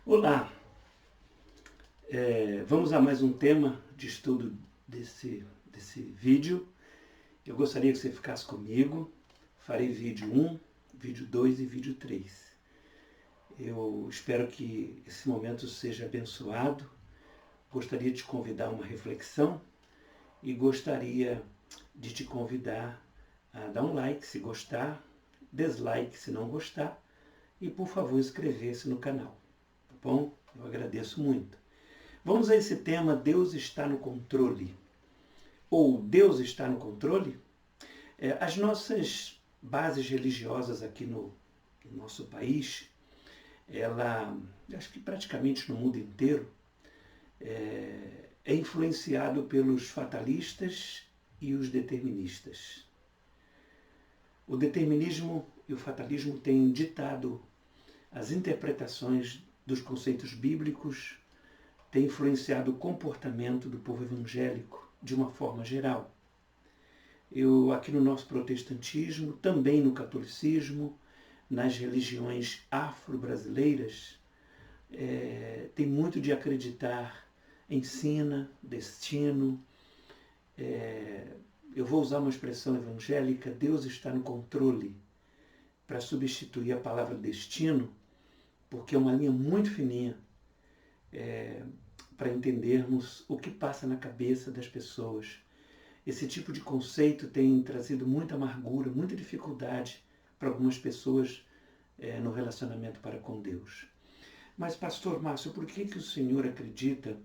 Olá, vamos a mais um tema de estudo desse vídeo. Eu gostaria que você ficasse comigo. Farei vídeo 1, vídeo 2 e vídeo 3. Eu espero que esse momento seja abençoado. Gostaria de te convidar a uma reflexão e gostaria de te convidar a dar um like se gostar, dislike se não gostar e, por favor, inscrever-se no canal. Tá bom? Eu agradeço muito. Vamos a esse tema, Deus está no controle. Ou Deus está no controle? As nossas bases religiosas aqui no nosso país, acho que praticamente no mundo inteiro, é influenciado pelos fatalistas e os deterministas. O determinismo e o fatalismo têm ditado as interpretações dos conceitos bíblicos, tem influenciado o comportamento do povo evangélico de uma forma geral. Aqui no nosso protestantismo, também no catolicismo, nas religiões afro-brasileiras, tem muito de acreditar em sina, destino. Eu vou usar uma expressão evangélica, Deus está no controle, para substituir a palavra destino, porque é uma linha muito fininha para entendermos o que passa na cabeça das pessoas. Esse tipo de conceito tem trazido muita amargura, muita dificuldade para algumas pessoas no relacionamento para com Deus. Mas, pastor Márcio, por que o senhor acredita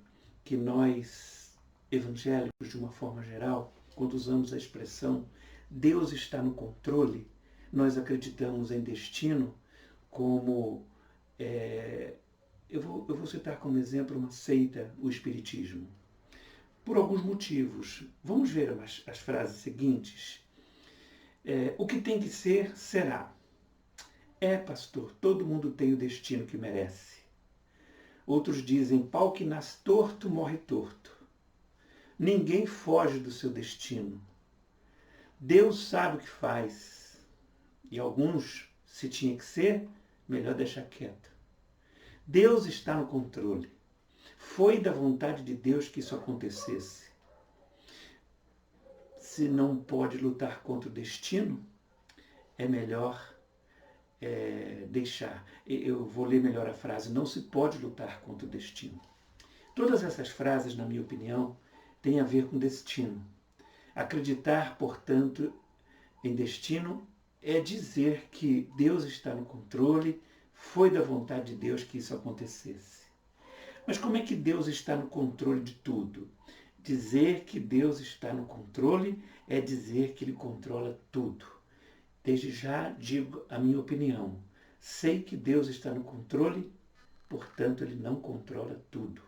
que nós, evangélicos, de uma forma geral, quando usamos a expressão Deus está no controle, nós acreditamos em destino como... Eu vou citar como exemplo uma seita, o Espiritismo. Por alguns motivos. Vamos ver as frases seguintes. O que tem que ser, será. Pastor, todo mundo tem o destino que merece. Outros dizem, pau que nasce torto, morre torto. Ninguém foge do seu destino. Deus sabe o que faz. E alguns, se tinha que ser, melhor deixar quieto. Deus está no controle. Foi da vontade de Deus que isso acontecesse. Se não pode lutar contra o destino, é melhor deixar. Eu vou ler melhor a frase, não se pode lutar contra o destino. Todas essas frases, na minha opinião, têm a ver com destino. Acreditar, portanto, em destino é dizer que Deus está no controle, foi da vontade de Deus que isso acontecesse. Mas como é que Deus está no controle de tudo? Dizer que Deus está no controle é dizer que Ele controla tudo. Desde já digo a minha opinião. Sei que Deus está no controle, portanto Ele não controla tudo.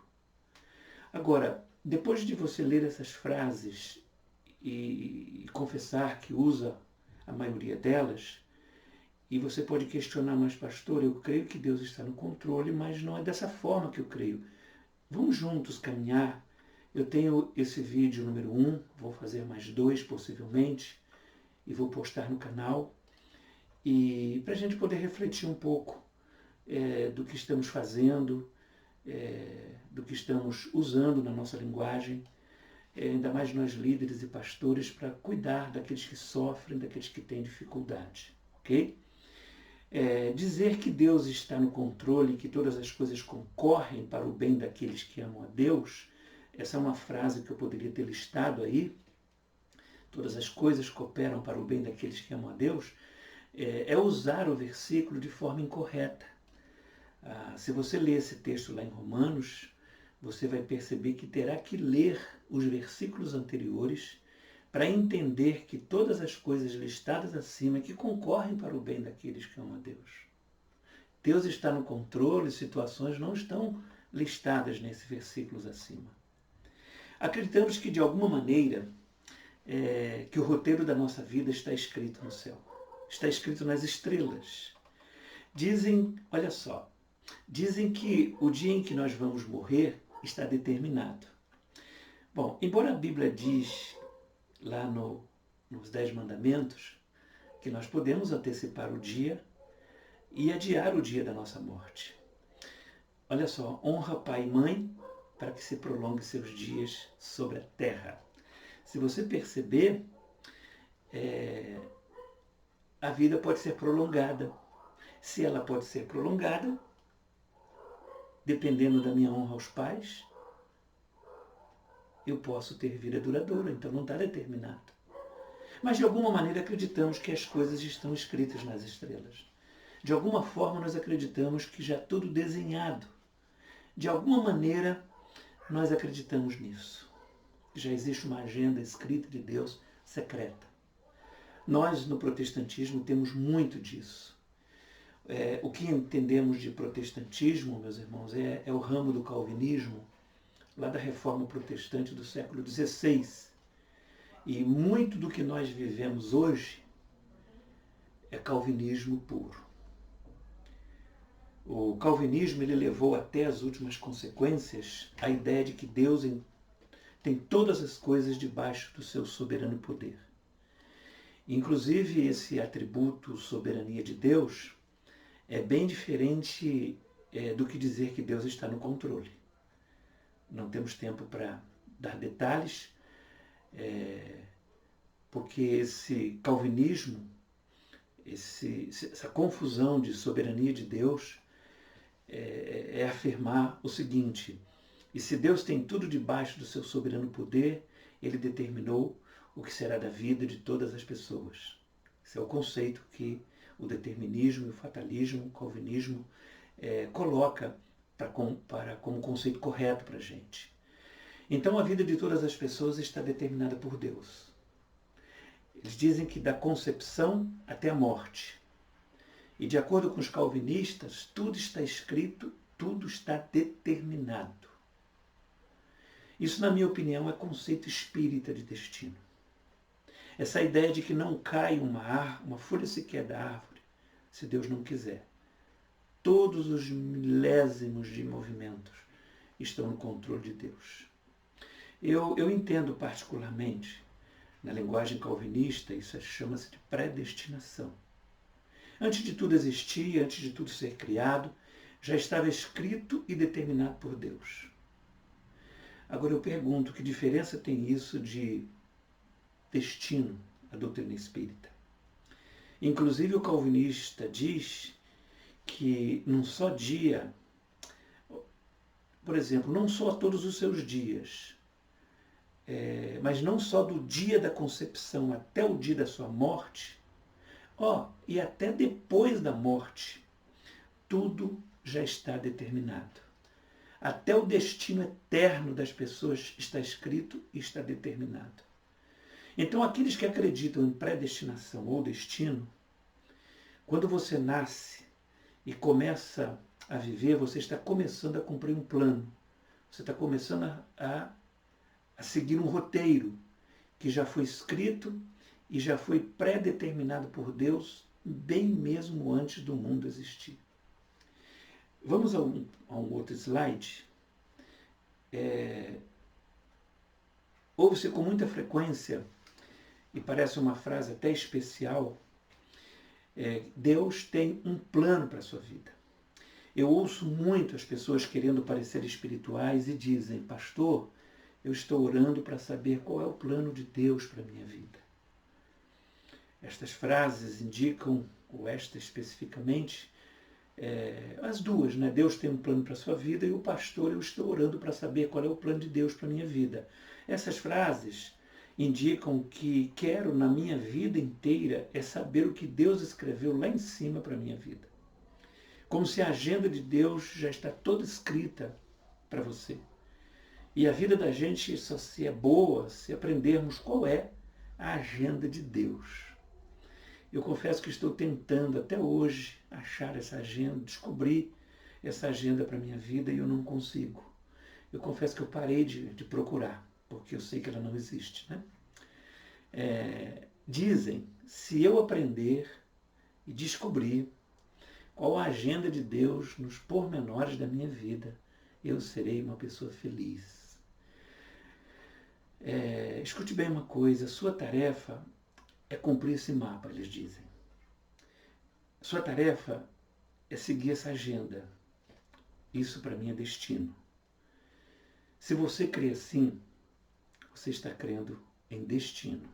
Agora, depois de você ler essas frases e confessar que usa a maioria delas, e você pode questionar, mas pastor, eu creio que Deus está no controle, mas não é dessa forma que eu creio. Vamos juntos caminhar. Eu tenho esse vídeo número 1, vou fazer mais 2 possivelmente, e vou postar no canal. E para a gente poder refletir um pouco do que estamos fazendo, do que estamos usando na nossa linguagem, ainda mais nós líderes e pastores, para cuidar daqueles que sofrem, daqueles que têm dificuldade, ok? Dizer que Deus está no controle, que todas as coisas concorrem para o bem daqueles que amam a Deus, essa é uma frase que eu poderia ter listado aí, todas as coisas cooperam para o bem daqueles que amam a Deus, é usar o versículo de forma incorreta. Se você ler esse texto lá em Romanos, você vai perceber que terá que ler os versículos anteriores para entender que todas as coisas listadas acima que concorrem para o bem daqueles que amam a Deus. Deus está no controle, situações não estão listadas nesses versículos acima. Acreditamos que, de alguma maneira, que o roteiro da nossa vida está escrito no céu. Está escrito nas estrelas. Dizem, olha só, dizem que o dia em que nós vamos morrer está determinado. Bom, embora a Bíblia diz lá nos 10 mandamentos que nós podemos antecipar o dia e adiar o dia da nossa morte. olha só, honra pai e mãe para que se prolongue seus dias sobre a terra. Se você perceber, a vida pode ser prolongada. Se ela pode ser prolongada, dependendo da minha honra aos pais, eu posso ter vida duradoura, então não está determinado. Mas de alguma maneira acreditamos que as coisas estão escritas nas estrelas. De alguma forma nós acreditamos que já tudo desenhado. De alguma maneira nós acreditamos nisso. Já existe uma agenda escrita de Deus secreta. Nós no protestantismo temos muito disso. O que entendemos de protestantismo, meus irmãos, é o ramo do calvinismo, lá da Reforma Protestante do século XVI. E muito do que nós vivemos hoje é calvinismo puro. O calvinismo ele levou até as últimas consequências a ideia de que Deus tem todas as coisas debaixo do seu soberano poder. Inclusive, esse atributo soberania de Deus é bem diferente do que dizer que Deus está no controle. Não temos tempo para dar detalhes, porque esse calvinismo, essa confusão de soberania de Deus é afirmar o seguinte: e se Deus tem tudo debaixo do seu soberano poder, ele determinou o que será da vida de todas as pessoas. Esse é o conceito que o determinismo, o fatalismo, o calvinismo coloca como conceito correto para a gente. Então a vida de todas as pessoas está determinada por Deus. Eles dizem que da concepção até a morte. E de acordo com os calvinistas, tudo está escrito, tudo está determinado. Isso, na minha opinião, é conceito espírita de destino. Essa ideia de que não cai uma folha sequer da árvore, se Deus não quiser. Todos os milésimos de movimentos estão no controle de Deus. Eu entendo particularmente, na linguagem calvinista, isso chama-se de predestinação. Antes de tudo existir, antes de tudo ser criado, já estava escrito e determinado por Deus. Agora eu pergunto, que diferença tem isso de destino, a doutrina espírita? Inclusive o calvinista diz que num só dia, por exemplo, não só todos os seus dias, mas não só do dia da concepção até o dia da sua morte, e até depois da morte, tudo já está determinado. Até o destino eterno das pessoas está escrito e está determinado. Então, aqueles que acreditam em predestinação ou destino, quando você nasce e começa a viver, você está começando a cumprir um plano. Você está começando a seguir um roteiro que já foi escrito e já foi pré-determinado por Deus bem mesmo antes do mundo existir. Vamos a um outro slide. Ouve-se com muita frequência, e parece uma frase até especial, Deus tem um plano para a sua vida. Eu ouço muito as pessoas querendo parecer espirituais e dizem: pastor, eu estou orando para saber qual é o plano de Deus para a minha vida. Estas frases indicam, ou esta especificamente, as duas, né? Deus tem um plano para a sua vida e o pastor, eu estou orando para saber qual é o plano de Deus para a minha vida. Essas frases indicam que quero na minha vida inteira saber o que Deus escreveu lá em cima para a minha vida. Como se a agenda de Deus já está toda escrita para você. E a vida da gente só se é boa se aprendermos qual é a agenda de Deus. Eu confesso que estou tentando até hoje achar essa agenda, descobrir essa agenda para a minha vida e eu não consigo. Eu confesso que eu parei de procurar, porque eu sei que ela não existe, né? Dizem, se eu aprender e descobrir qual a agenda de Deus nos pormenores da minha vida, eu serei uma pessoa feliz. Escute bem uma coisa, sua tarefa é cumprir esse mapa, eles dizem. Sua tarefa é seguir essa agenda. Isso para mim é destino. Se você crê assim, você está crendo em destino.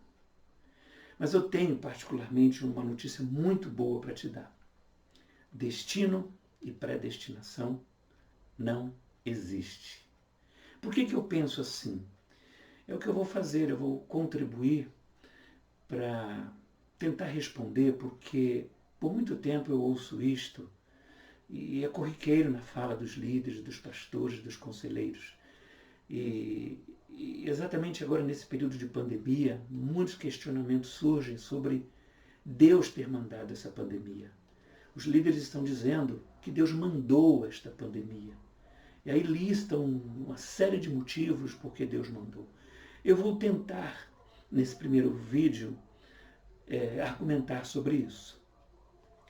Mas eu tenho particularmente uma notícia muito boa para te dar. Destino e predestinação não existe. Por que eu penso assim? É o que eu vou fazer, eu vou contribuir para tentar responder, porque por muito tempo eu ouço isto e é corriqueiro na fala dos líderes, dos pastores, dos conselheiros. E exatamente agora nesse período de pandemia, muitos questionamentos surgem sobre Deus ter mandado essa pandemia. Os líderes estão dizendo que Deus mandou esta pandemia. E aí listam uma série de motivos por que Deus mandou. Eu vou tentar, nesse primeiro vídeo, argumentar sobre isso.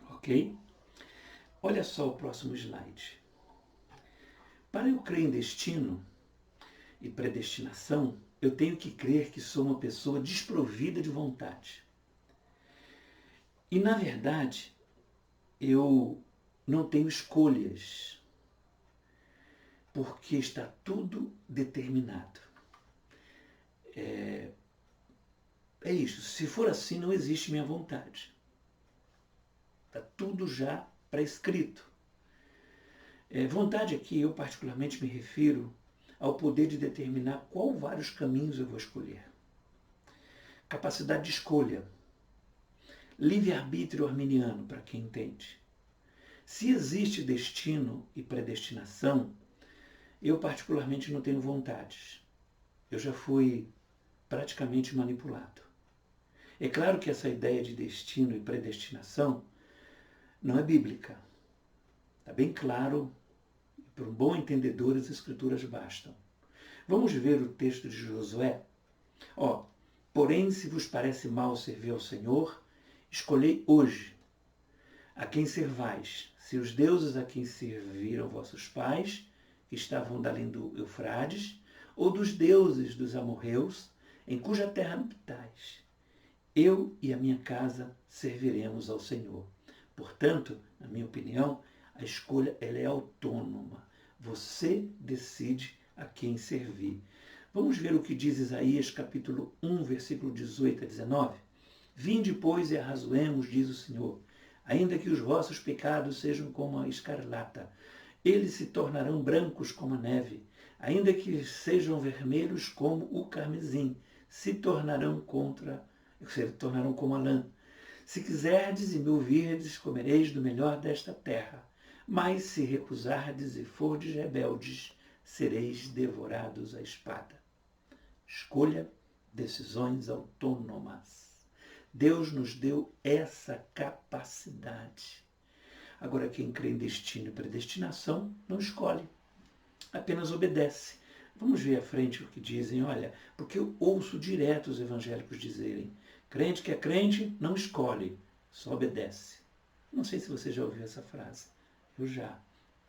Ok? Olha só o próximo slide. Para eu crer em destino e predestinação, eu tenho que crer que sou uma pessoa desprovida de vontade. E, na verdade, eu não tenho escolhas, porque está tudo determinado. É isso. Se for assim, não existe minha vontade. Está tudo já pré-escrito. Vontade aqui, eu particularmente me refiro ao poder de determinar qual vários caminhos eu vou escolher. Capacidade de escolha. Livre-arbítrio arminiano, para quem entende. Se existe destino e predestinação, eu particularmente não tenho vontades. Eu já fui praticamente manipulado. É claro que essa ideia de destino e predestinação não é bíblica. Está bem claro, para um bom entendedor as escrituras bastam. Vamos ver o texto de Josué? Porém, se vos parece mal servir ao Senhor, escolhei hoje a quem servais, se os deuses a quem serviram vossos pais, que estavam da além do Eufrades, ou dos deuses dos amorreus, em cuja terra habitais. Eu e a minha casa serviremos ao Senhor. Portanto, na minha opinião, a escolha ela é autônoma. Você decide a quem servir. Vamos ver o que diz Isaías capítulo 1, versículo 18 a 19? Vinde, pois, e arrazoemos, diz o Senhor, ainda que os vossos pecados sejam como a escarlata, eles se tornarão brancos como a neve, ainda que sejam vermelhos como o carmesim, se tornarão como a lã. Se quiserdes e me ouvirdes, comereis do melhor desta terra, mas se recusardes e fordes rebeldes, sereis devorados à espada. Escolha decisões autônomas. Deus nos deu essa capacidade. Agora, quem crê em destino e predestinação não escolhe, apenas obedece. Vamos ver à frente o que dizem. Olha, porque eu ouço direto os evangélicos dizerem: crente que é crente não escolhe, só obedece. Não sei se você já ouviu essa frase. Eu já,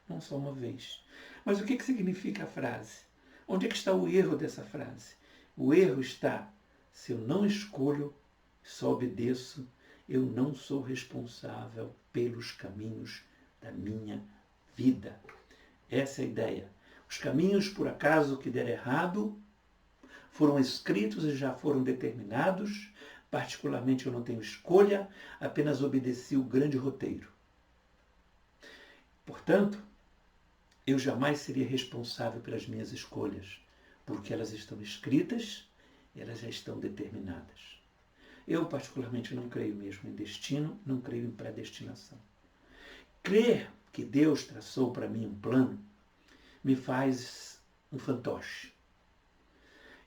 não só uma vez. Mas o que significa a frase? Onde é que está o erro dessa frase? O erro está: se eu não escolho, só obedeço, eu não sou responsável pelos caminhos da minha vida. Essa é a ideia. Os caminhos, por acaso, que der errado, foram escritos e já foram determinados. Particularmente, eu não tenho escolha, apenas obedeci o grande roteiro. Portanto, eu jamais seria responsável pelas minhas escolhas, porque elas estão escritas, elas já estão determinadas. Eu, particularmente, não creio mesmo em destino, não creio em predestinação. Crer que Deus traçou para mim um plano me faz um fantoche.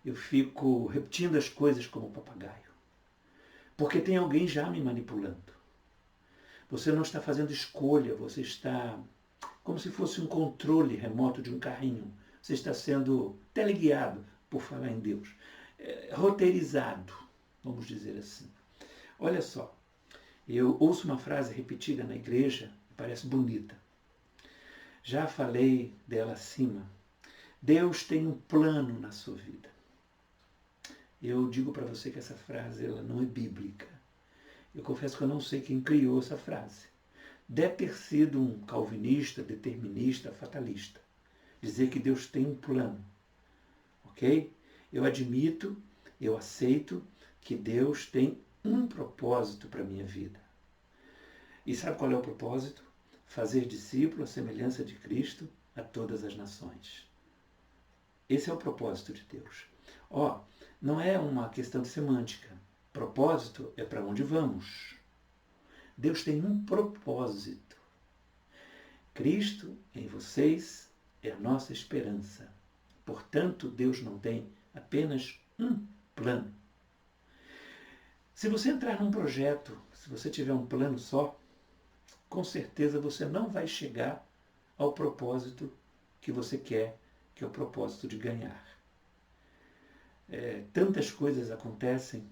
Eu fico repetindo as coisas como papagaio, porque tem alguém já me manipulando. Você não está fazendo escolha, você está como se fosse um controle remoto de um carrinho. Você está sendo teleguiado, por falar em Deus, roteirizado, vamos dizer assim. Olha só, eu ouço uma frase repetida na igreja, parece bonita. Já falei dela acima. Deus tem um plano na sua vida. Eu digo para você que essa frase ela não é bíblica. Eu confesso que eu não sei quem criou essa frase. deve ter sido um calvinista, determinista, fatalista. Dizer que Deus tem um plano. Ok? Eu admito, eu aceito que Deus tem um propósito para a minha vida. E sabe qual é o propósito? Fazer discípulo à semelhança de Cristo a todas as nações. Esse é o propósito de Deus. Não é uma questão de semântica. Propósito é para onde vamos. Deus tem um propósito. Cristo em vocês é a nossa esperança. Portanto, Deus não tem apenas um plano. Se você entrar num projeto, se você tiver um plano só, com certeza você não vai chegar ao propósito que você quer, que é o propósito de ganhar. Tantas coisas acontecem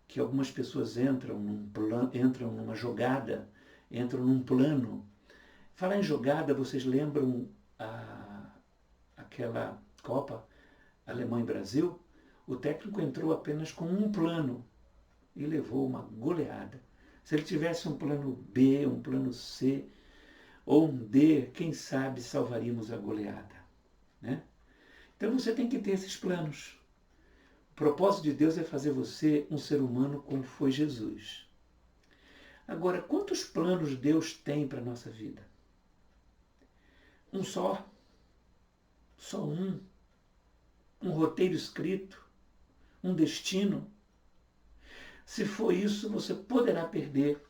que algumas pessoas entram numa jogada, entram num plano. Falar em jogada, vocês lembram aquela Copa Alemanha e Brasil? O técnico entrou apenas com um plano e levou uma goleada. Se ele tivesse um plano B, um plano C ou um D, quem sabe salvaríamos a goleada, né? Então você tem que ter esses planos. O propósito de Deus é fazer você um ser humano como foi Jesus. Agora, quantos planos Deus tem para a nossa vida? Um só? Só um? Um roteiro escrito? Um destino? Se for isso, você poderá perder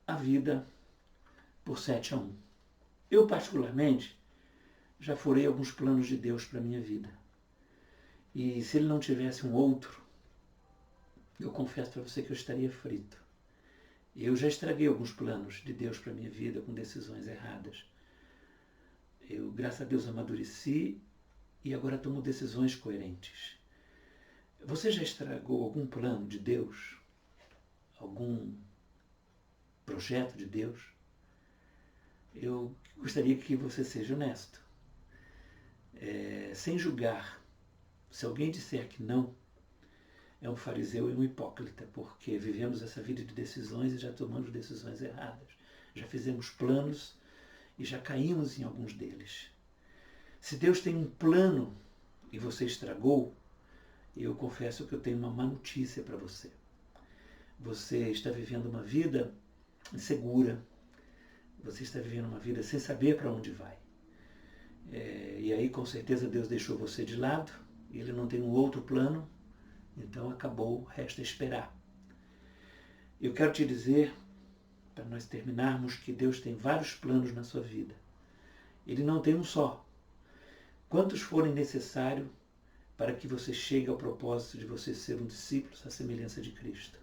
a vida por 7-1. Eu, particularmente, já furei alguns planos de Deus para a minha vida. E se ele não tivesse um outro, eu confesso para você que eu estaria frito. Eu já estraguei alguns planos de Deus para a minha vida com decisões erradas. Eu, graças a Deus, amadureci e agora tomo decisões coerentes. Você já estragou algum plano de Deus? Algum projeto de Deus? Eu gostaria que você seja honesto. Sem julgar. Se alguém disser que não, é um fariseu e um hipócrita, porque vivemos essa vida de decisões e já tomamos decisões erradas. Já fizemos planos e já caímos em alguns deles. Se Deus tem um plano e você estragou, eu confesso que eu tenho uma má notícia para você. Você está vivendo uma vida insegura. Você está vivendo uma vida sem saber para onde vai. E aí, com certeza, Deus deixou você de lado. Ele não tem um outro plano. Então, acabou, resta esperar. Eu quero te dizer, para nós terminarmos, que Deus tem vários planos na sua vida. Ele não tem um só. Quantos forem necessários para que você chegue ao propósito de você ser um discípulo à semelhança de Cristo,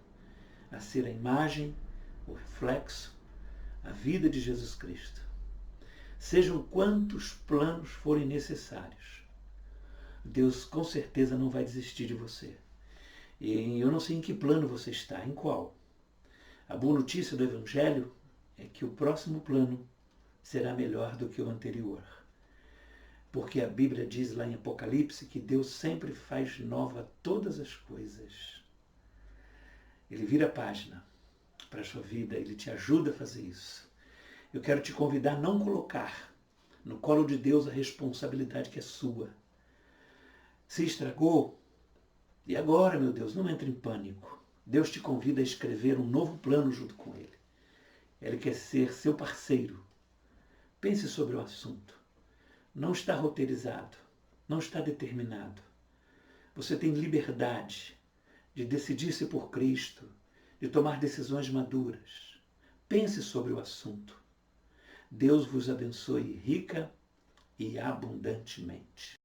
a ser a imagem, o reflexo, a vida de Jesus Cristo. Sejam quantos planos forem necessários, Deus com certeza não vai desistir de você. E eu não sei em que plano você está, em qual. A boa notícia do Evangelho é que o próximo plano será melhor do que o anterior. Porque a Bíblia diz lá em Apocalipse que Deus sempre faz nova todas as coisas. Ele vira a página para a sua vida, ele te ajuda a fazer isso. Eu quero te convidar a não colocar no colo de Deus a responsabilidade que é sua. Se estragou, e agora, meu Deus, não entre em pânico. Deus te convida a escrever um novo plano junto com Ele. Ele quer ser seu parceiro. Pense sobre o assunto. Não está roteirizado, não está determinado. Você tem liberdade de decidir-se por Cristo, de tomar decisões maduras. Pense sobre o assunto. Deus vos abençoe rica e abundantemente.